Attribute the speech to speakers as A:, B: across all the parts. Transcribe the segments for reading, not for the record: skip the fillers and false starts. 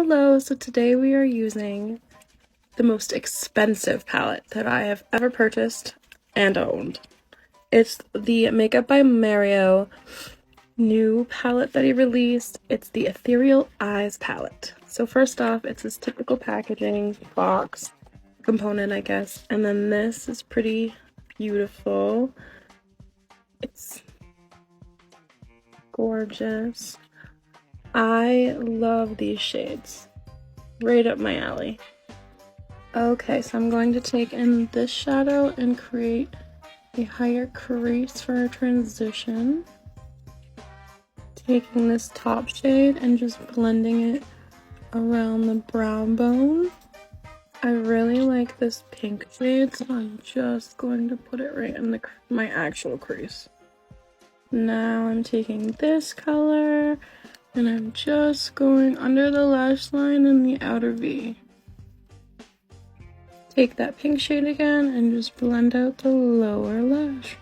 A: Hello, so today we are using the most expensive palette that I have ever purchased and owned. It's the Makeup by Mario new palette that he released. It's the Ethereal Eyes palette. So first off, it's this typical packaging box component, I guess, and then this is pretty beautiful. It's gorgeous. I love these shades. Right up my alley. Okay, so I'm going to take in this shadow and create a higher crease for a transition. Taking this top shade and just blending it around the brow bone. I really like this pink shade, so I'm just going to put it right in my actual crease. Now I'm taking this color and I'm just going under the lash line in the outer V. Take that pink shade again and just blend out the lower lash.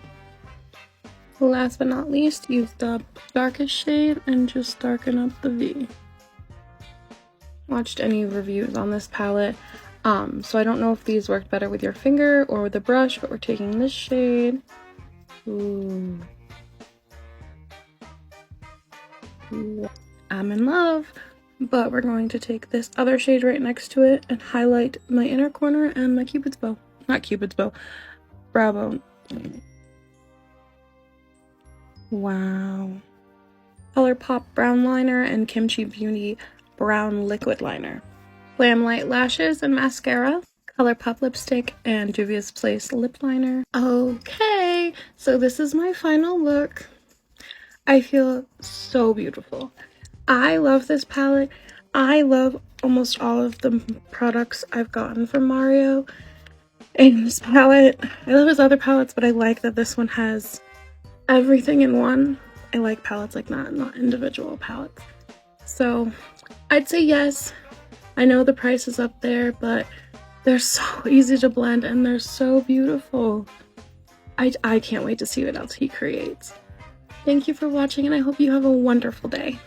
A: Last but not least, use the darkest shade and just darken up the V. Watched any reviews on this palette, so I don't know if these worked better with your finger or with a brush, but we're taking this shade. Ooh. I'm in love. But we're going to take this other shade right next to it and highlight my inner corner and my cupid's bow. Not cupid's bow, brow bone. Wow. ColourPop brown liner and Kimchi Beauty brown liquid liner. Glam Light lashes and mascara. ColourPop lipstick and Juvia's Place lip liner. Okay, so this is my final look. I feel so beautiful. I love this palette. I love almost all of the products I've gotten from Mario in this palette. I love his other palettes, but I like that this one has everything in one. I like palettes like that, not individual palettes. So I'd say yes. I know the price is up there, but they're so easy to blend and they're so beautiful. I can't wait to see what else he creates. Thank you for watching and I hope you have a wonderful day.